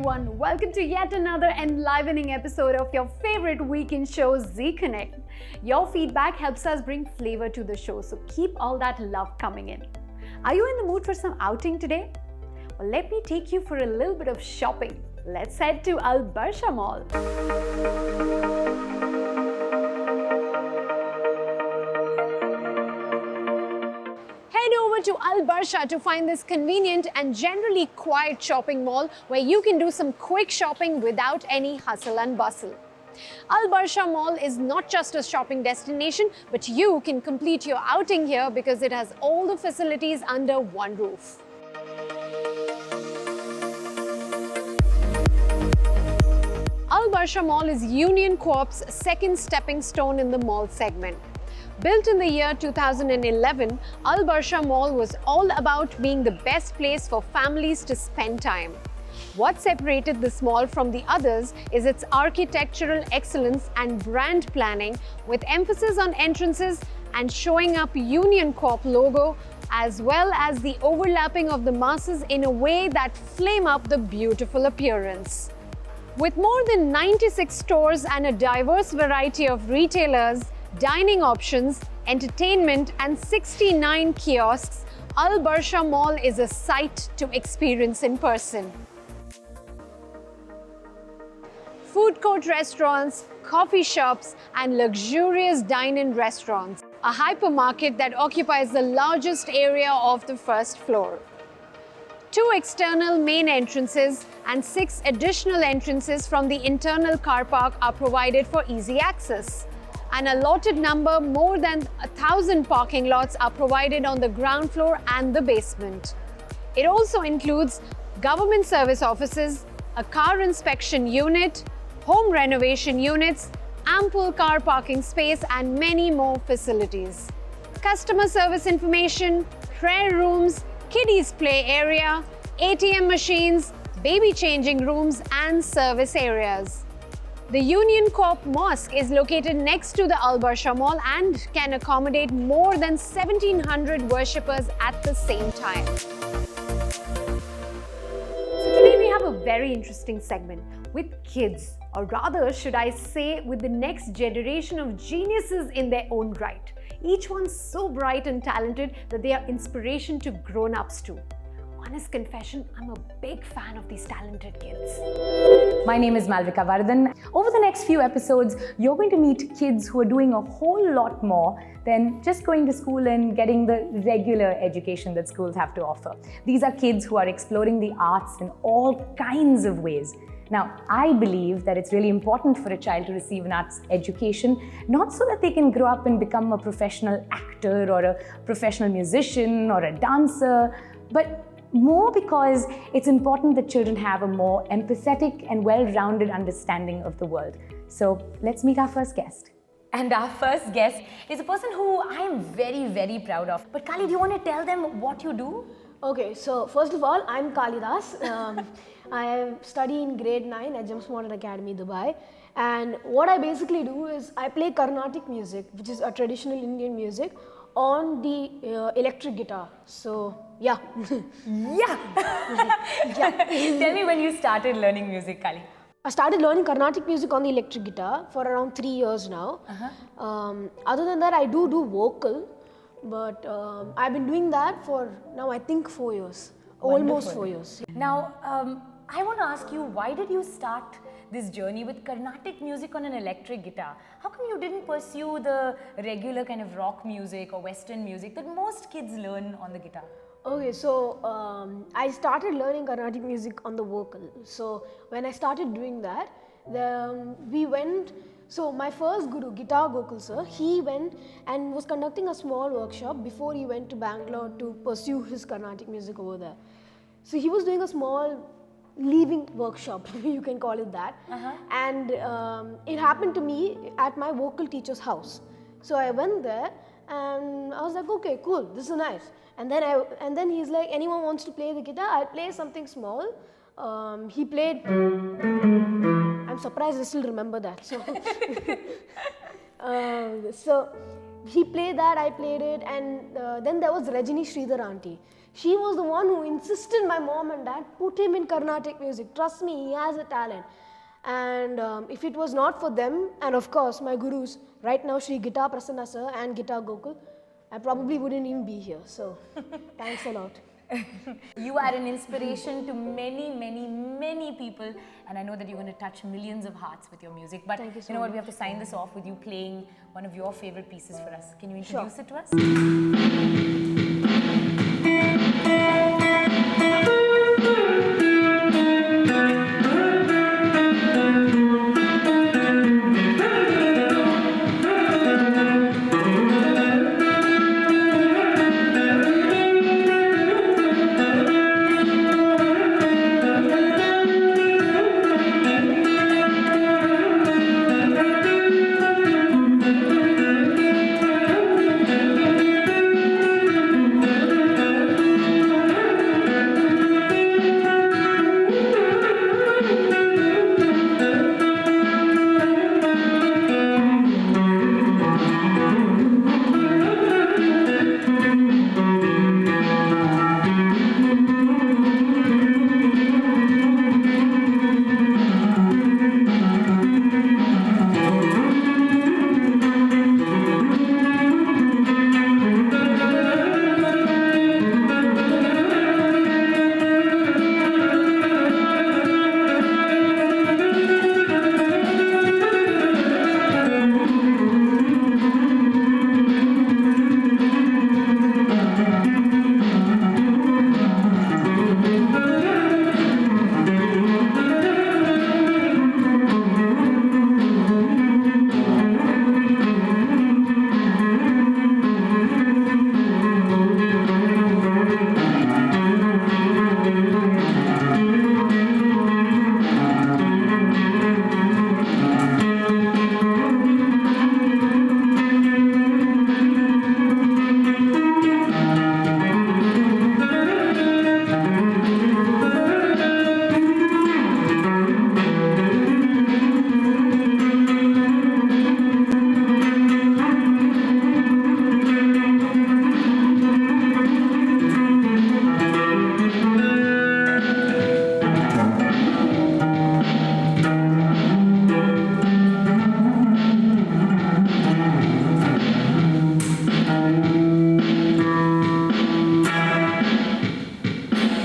everyone, welcome to yet another enlivening episode of your favorite weekend show, Zee Connect. Your feedback helps us bring flavor to the show, so keep all that love coming in. Are you in the mood for some outing today? Well, let me take you for a little bit of shopping. Let's head to Barsha Mall. To Barsha to find this convenient and generally quiet shopping mall where you can do some quick shopping without any hustle and bustle. Barsha Mall is not just a shopping destination, but you can complete your outing here because it has all the facilities under one roof. Barsha Mall is Union Coop's second stepping stone in the mall segment. Built in the year 2011, Barsha Mall was all about being the best place for families to spend time. What separated this mall from the others is its architectural excellence and brand planning, with emphasis on entrances and showing up Union Coop logo, as well as the overlapping of the masses in a way that flame up the beautiful appearance. With more than 96 stores and a diverse variety of retailers, dining options, entertainment, and 69 kiosks, Barsha Mall is a sight to experience in person. Food court restaurants, coffee shops, and luxurious dine-in restaurants. A hypermarket that occupies the largest area of the first floor. 2 external main entrances and 6 additional entrances from the internal car park are provided for easy access. An allotted number more than 1,000 parking lots are provided on the ground floor and the basement. It also includes government service offices, a car inspection unit, home renovation units, ample car parking space, and many more facilities. Customer service information, prayer rooms, kiddies play area, ATM machines, baby changing rooms, and service areas. The Union Coop Mosque is located next to the Barsha Mall and can accommodate more than 1,700 worshippers at the same time. So today we have a very interesting segment with kids, or rather should I say with the next generation of geniuses in their own right. Each one so bright and talented that they are inspiration to grown-ups too. Honest confession, I'm a big fan of these talented kids. My name is Malavika Varadan. Over the next few episodes, you're going to meet kids who are doing a whole lot more than just going to school and getting the regular education that schools have to offer. These are kids who are exploring the arts in all kinds of ways. Now, I believe that it's really important for a child to receive an arts education, not so that they can grow up and become a professional actor or a professional musician or a dancer, but more because it's important that children have a more empathetic and well-rounded understanding of the world. So let's meet our first guest. And our first guest is a person who I am very, very proud of. But Kali, do you want to tell them what you do? Okay, so first of all, I'm Kalidas. I study in grade 9 at Gems Modern Academy, Dubai. And what I basically do is I play Carnatic music, which is a traditional Indian music, on the electric guitar. So, yeah. Yeah. Tell me when you started learning music, Kali. I started learning Carnatic music on the electric guitar for around 3 years now. Other than that, I do vocal, but I've been doing that for now, I think 4 years. Wonderful. Almost 4 years. Now, I want to ask you, why did you start this journey with Carnatic music on an electric guitar? How come you didn't pursue the regular kind of rock music or Western music that most kids learn on the guitar? Okay, so I started learning Carnatic music on the vocal. So when I started doing that, so my first guru, guitar Gokul sir, he went and was conducting a small workshop before he went to Bangalore to pursue his Carnatic music over there. So he was doing a small leaving workshop, you can call it that. And it happened to me at my vocal teacher's house. So I went there and I was like, okay, cool, this is nice. And then he's like, anyone wants to play the guitar? I'll play something small. He played, I'm surprised I still remember that. So, so he played that, I played it, and then there was Rajini Sridhar auntie. She was the one who insisted my mom and dad put him in Carnatic music. Trust me, he has a talent. And if it was not for them, and of course my gurus, right now Shri Guitar Prasanna sir and Guitar Gokul, I probably wouldn't even be here. So thanks a lot. You are an inspiration to many people, and I know that you're going to touch millions of hearts with your music. But Thank you so know what, much. we have to sign this off with you playing one of your favorite pieces for us. Can you introduce it to us?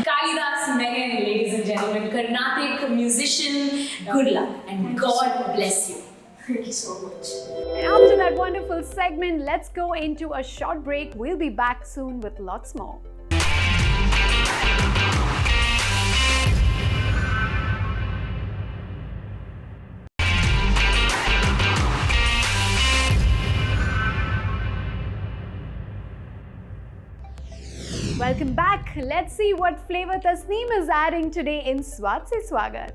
Kalidas Menon, ladies and gentlemen, Carnatic musician. Good luck and God bless you. Thank you so much. And after that wonderful segment, let's go into a short break. We'll be back soon with lots more. Welcome back. Let's see what flavor Tasneem is adding today in Swat Se Swagat.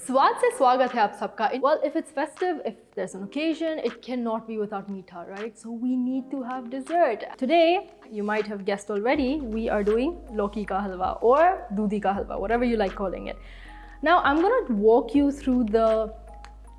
स्वाद से स्वागत है आप सबका. Well, if it's festive, if there's an occasion, it cannot be without meetha, right? So we need to have dessert. Today, you might have guessed already, we are doing Loki Ka Halwa or Dudhi Ka Halwa, whatever you like calling it. Now, I'm gonna walk you through the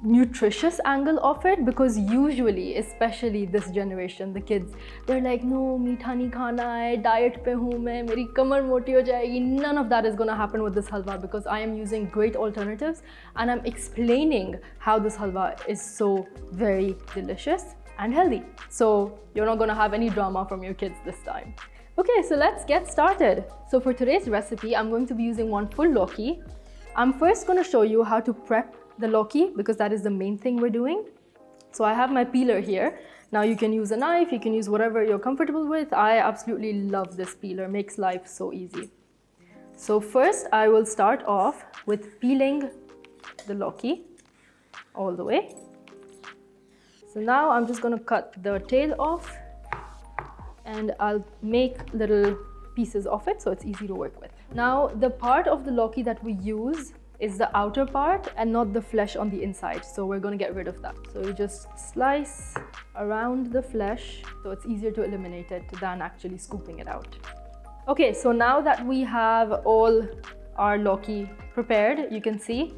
nutritious angle of it, because usually, especially this generation, the kids, they're like, no, meetha nahi khana hai, diet pe hu main, meri kamar moti ho jayegi. None of that is going to happen with this halwa, because I am using great alternatives and I'm explaining how this halwa is so very delicious and healthy. So you're not going to have any drama from your kids this time. Okay, so let's get started. So for today's recipe, I'm going to be using one full Loki. I'm first going to show you how to prep the Loki, because that is the main thing we're doing. So I have my peeler here. Now you can use a knife, you can use whatever you're comfortable with. I absolutely love this peeler, makes life so easy. So first I will start off with peeling the Loki all the way. So now I'm just going to cut the tail off and I'll make little pieces of it so it's easy to work with. Now the part of the Loki that we use is the outer part and not the flesh on the inside. So we're going to get rid of that. So you just slice around the flesh so it's easier to eliminate it than actually scooping it out. Okay, so now that we have all our Loki prepared, you can see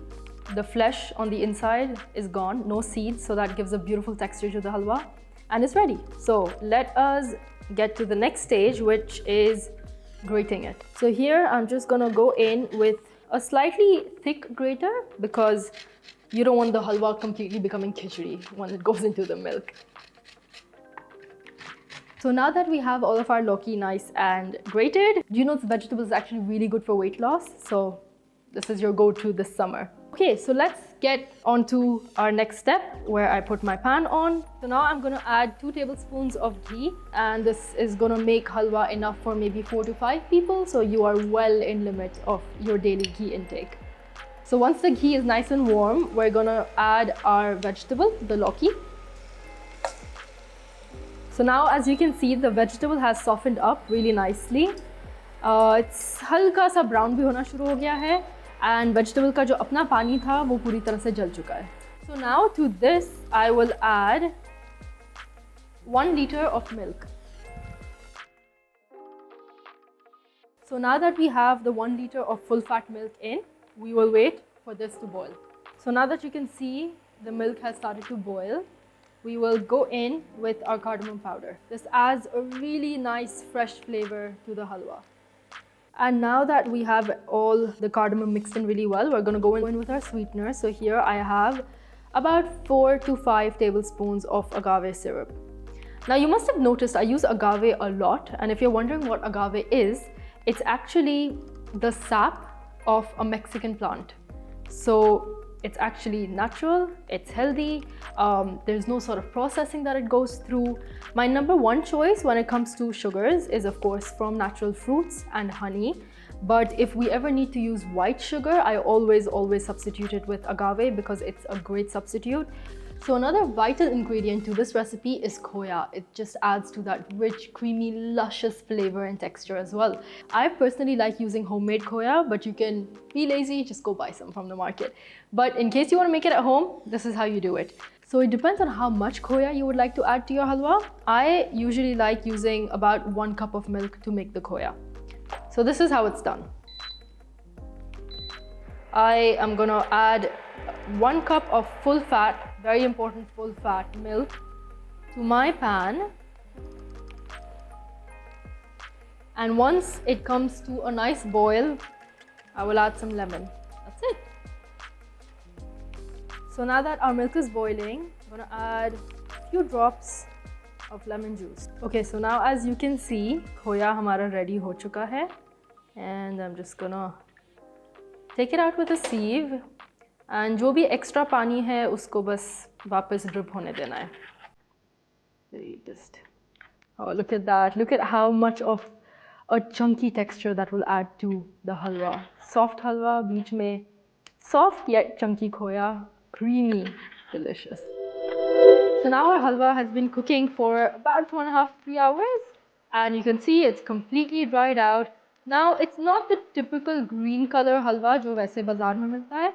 The flesh on the inside is gone, no seeds, so that gives a beautiful texture to the halwa. And it's ready. So let us get to the next stage, which is grating it. So here I'm just gonna go in with a slightly thick grater because you don't want the halwa completely becoming khichdi when it goes into the milk. So now that we have all of our Loki nice and grated, do you know this vegetable is actually really good for weight loss? So this is your go-to this summer. Okay, so let's get on to our next step where I put my pan on. So now I'm gonna add 2 tablespoons of ghee, and this is gonna make halwa enough for maybe 4 to 5 people. So you are well in limit of your daily ghee intake. So once the ghee is nice and warm, we're gonna add our vegetable, the Loki. So now as you can see, the vegetable has softened up really nicely. It's हल्का सा brown भी होना शुरू हो गया है, and vegetable का जो अपना पानी था वो पूरी तरह से जल चुका है. So now to this I will add 1 liter of milk. So now that we have the 1 liter of full fat milk in, we will wait for this to boil. So now that you can see the milk has started to boil, we will go in with our cardamom powder. This adds a really nice fresh flavor to the halwa. And now that we have all the cardamom mixed in really well, we're going to go in with our sweetener. So here I have about 4 to 5 tablespoons of agave syrup. Now you must have noticed I use agave a lot, and if you're wondering what agave is, it's actually the sap of a Mexican plant. So it's actually natural, it's healthy, there's no sort of processing that it goes through. My number 1 choice when it comes to sugars is of course from natural fruits and honey. But if we ever need to use white sugar, I always substitute it with agave because it's a great substitute. So another vital ingredient to this recipe is khoya. It just adds to that rich, creamy, luscious flavor and texture as well. I personally like using homemade khoya, but you can be lazy, just go buy some from the market. But in case you want to make it at home, this is how you do it. So it depends on how much khoya you would like to add to your halwa. I usually like using about 1 cup of milk to make the khoya. So this is how it's done. I am gonna add 1 cup of full fat, very important full fat milk to my pan. And once it comes to a nice boil, I will add some lemon. That's it. So now that our milk is boiling, I'm gonna add a few drops of lemon juice. Okay, so now as you can see, khoya hamara ready ho chuka hai. And I'm just gonna take it out with a sieve. And जो भी extra पानी है उसको बस वापस drip होने देना है. Just, oh, look at that. Look at how much of a chunky texture that will add to the halwa. Soft halwa, बीच में soft yet chunky khoya, creamy, delicious. So now our halwa has been cooking for about 2.5–3 hours. And you can see it's completely dried out. Now it's not the typical green color halwa जो वैसे बाजार में मिलता है.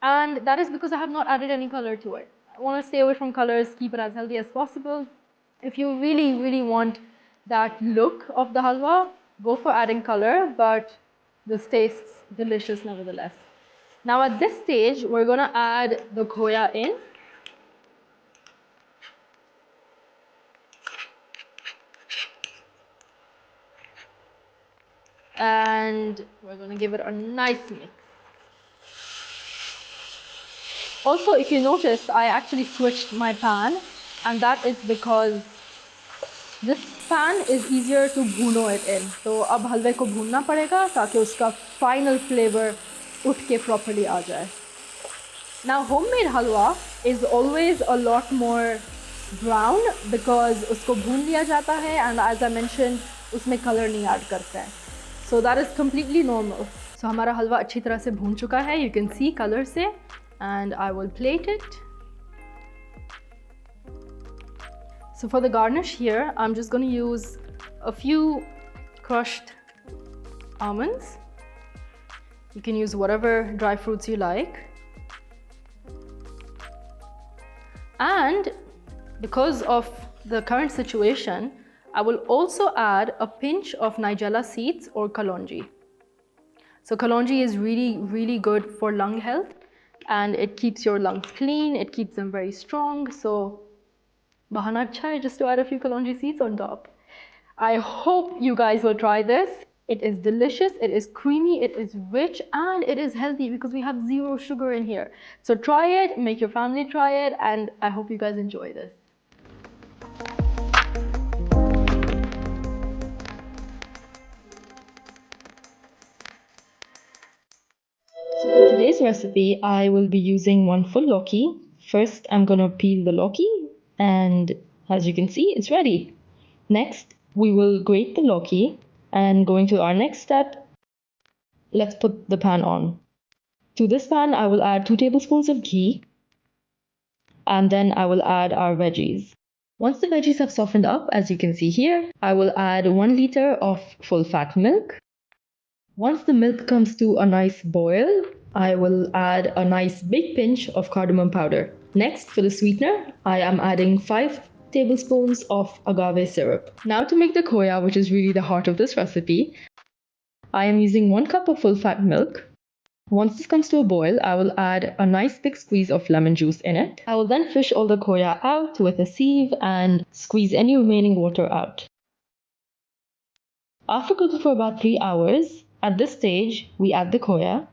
And that is because I have not added any color to it. I want to stay away from colors, keep it as healthy as possible. If you really want that look of the halwa, go for adding color, but this tastes delicious nevertheless. Now at this stage, we're going to add the khoya in. And we're going to give it a nice mix. Also, if you notice, I actually switched my pan, and that is because this pan is easier to bhuno it in. So अब हलवे को भूनना पड़ेगा ताकि उसका final flavor उठ के properly आ जाए. Now homemade halwa is always a lot more brown because उसको भून लिया जाता है, and as I mentioned, उसमें color नहीं add करते हैं. So that is completely normal. So हमारा हलवा अच्छी तरह से भून चुका है. You can see color से. And I will plate it. So for the garnish here, I'm just going to use a few crushed almonds. You can use whatever dry fruits you like. And because of the current situation, I will also add a pinch of nigella seeds or kalonji. So kalonji is really good for lung health. and it keeps your lungs clean, it keeps them very strong. So bahana acha hai just to add a few kalonji seeds on top. I hope you guys will try this. It is delicious, it is creamy, it is rich, and it is healthy because we have 0 sugar in here. So try it, make your family try it, and I hope you guys enjoy this. So for today's recipe, I will be using 1 full Loki. First, I'm gonna peel the Loki, and as you can see, it's ready. Next, we will grate the Loki, and going to our next step, let's put the pan on. To this pan, I will add 2 tablespoons of ghee, and then I will add our veggies. Once the veggies have softened up, as you can see here, I will add 1 liter of full fat milk. Once the milk comes to a nice boil, I will add a nice big pinch of cardamom powder. Next, for the sweetener, I am adding 5 tablespoons of agave syrup. Now to make the khoya, which is really the heart of this recipe, I am using 1 cup of full fat milk. Once this comes to a boil, I will add a nice big squeeze of lemon juice in it. I will then fish all the khoya out with a sieve and squeeze any remaining water out. After cooking for about 3 hours, at this stage, we add the khoya.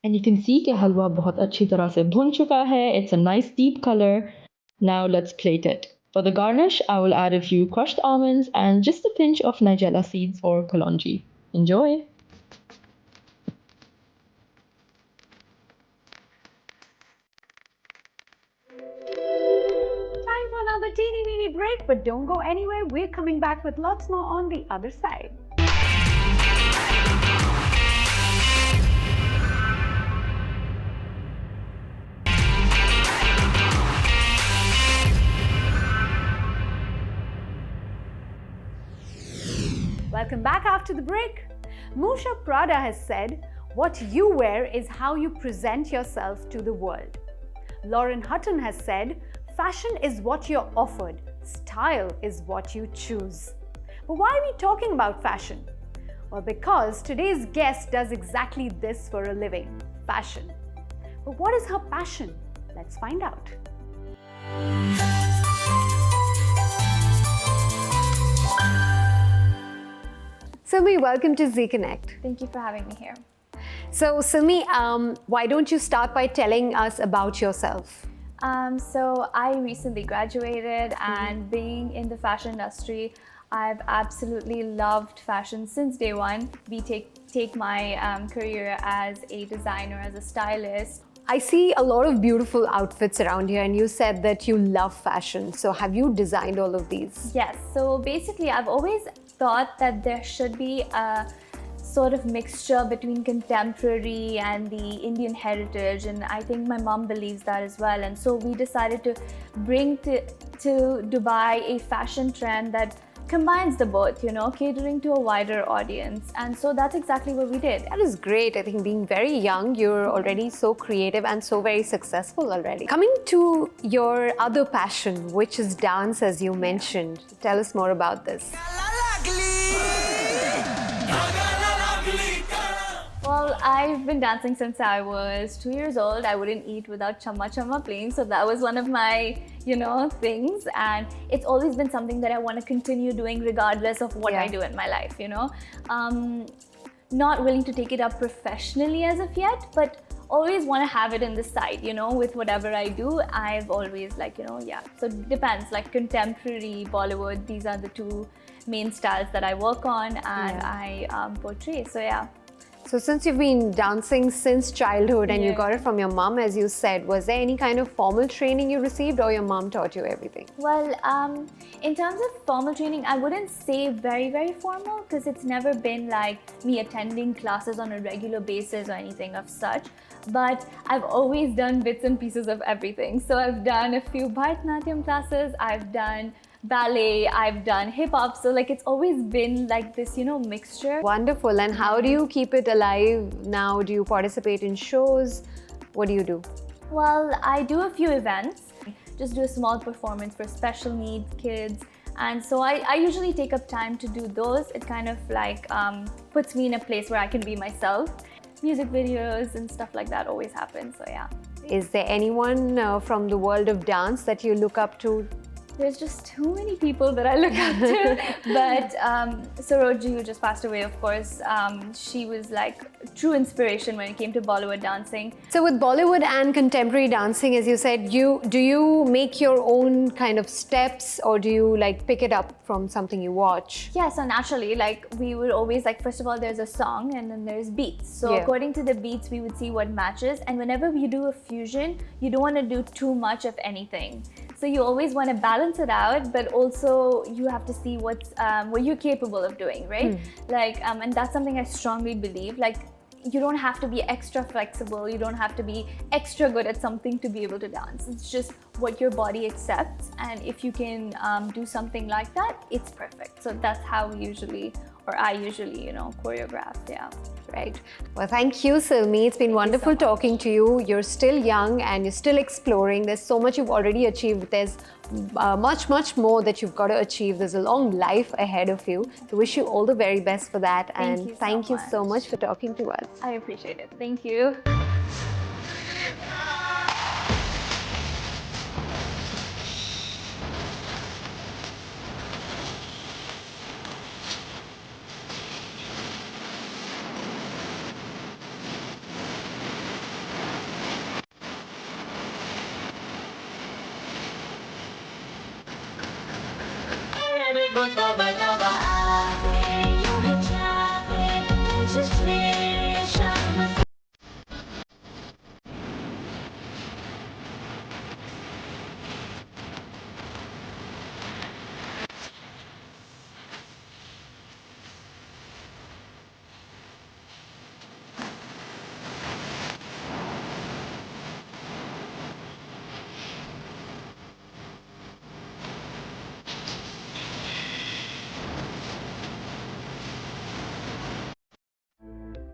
And you can see that halwa bahut achhi tarah se bhun chuka hai. It's a nice deep color. Now let's plate it. For the garnish, I will add a few crushed almonds and just a pinch of nigella seeds or kalonji. Enjoy! Time for another teeny break, but don't go anywhere. We're coming back with lots more on the other side. Welcome back after the break. Musha Prada has said, "What you wear is how you present yourself to the world." Lauren Hutton has said, "Fashion is what you're offered, style is what you choose." But why are we talking about fashion? Well, because today's guest does exactly this for a living, fashion. But what is her passion? Let's find out. Silmi, welcome to Zee Connect. Thank you for having me here. So Silmi, why don't you start by telling us about yourself? So I recently graduated, and being in the fashion industry, I've absolutely loved fashion since day one. We take my career as a designer, as a stylist. I see a lot of beautiful outfits around here, and you said that you love fashion. So have you designed all of these? Yes, so basically I've always thought that there should be a sort of mixture between contemporary and the Indian heritage, and I think my mom believes that as well. And so we decided to bring to Dubai a fashion trend that combines the both, you know, catering to a wider audience. And so that's exactly what we did. That is great. I think being very young, you're already so creative and so very successful already. Coming to your other passion, which is dance, as you mentioned. Tell us more about this. Well, I've been dancing since I was 2 years old. I wouldn't eat without chamma chamma playing, so that was one of my, things. And it's always been something that I want to continue doing regardless of what I do in my life, Not willing to take it up professionally as of yet, but always want to have it in the side, with whatever I do. I've always So it depends, like contemporary, Bollywood, these are the two main styles that I work on and I portray, so yeah. So since you've been dancing since childhood and you got it from your mom, as you said, was there any kind of formal training you received, or your mom taught you everything? Well, in terms of formal training, I wouldn't say very, very formal, because it's never been like me attending classes on a regular basis or anything of such. But I've always done bits and pieces of everything. So I've done a few Bharatanatyam classes, I've done ballet, I've done hip-hop, so like it's always been like this, mixture. Wonderful. And how do you keep it alive now? Do you participate in shows? What do you do? Well, I do a few events, just do a small performance for special needs kids, and so I usually take up time to do those. It kind of like puts me in a place where I can be myself. music videos and stuff like that always happen. So yeah. Is there anyone from the world of dance that you look up to? There's just too many people that I look up to. But Sarojji, who just passed away, of course, she was like true inspiration when it came to Bollywood dancing. So with Bollywood and contemporary dancing, as you said, do you make your own kind of steps, or do you like pick it up from something you watch? Yeah, so naturally, like we would always like, first of all, there's a song and then there's beats. So Yeah. according to the beats, we would see what matches. And whenever we do a fusion, you don't want to do too much of anything. So you always want to balance it out, but also you have to see what you're capable of doing, right? Like, and that's something I strongly believe. Like, you don't have to be extra flexible. You don't have to be extra good at something to be able to dance. It's just what your body accepts, and if you can do something like that, it's perfect. So that's how we usually, or I usually, choreograph. Yeah. Right. Well, thank you, Silmi. It's been wonderful talking to you. You're still young and you're still exploring. There's so much you've already achieved. There's much more that you've got to achieve. There's a long life ahead of you. So wish you all the very best for that. Thank you so much for talking to us. I appreciate it. Thank you.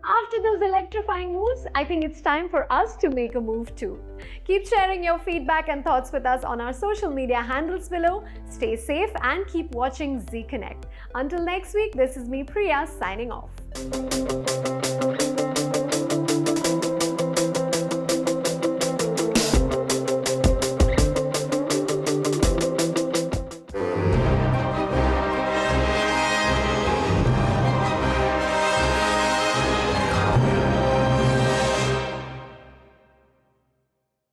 After those electrifying moves, I think it's time for us to make a move too. Keep sharing your feedback and thoughts with us on our social media handles below. Stay safe and keep watching Zee Connect. Until next week, this is me, Priya, signing off.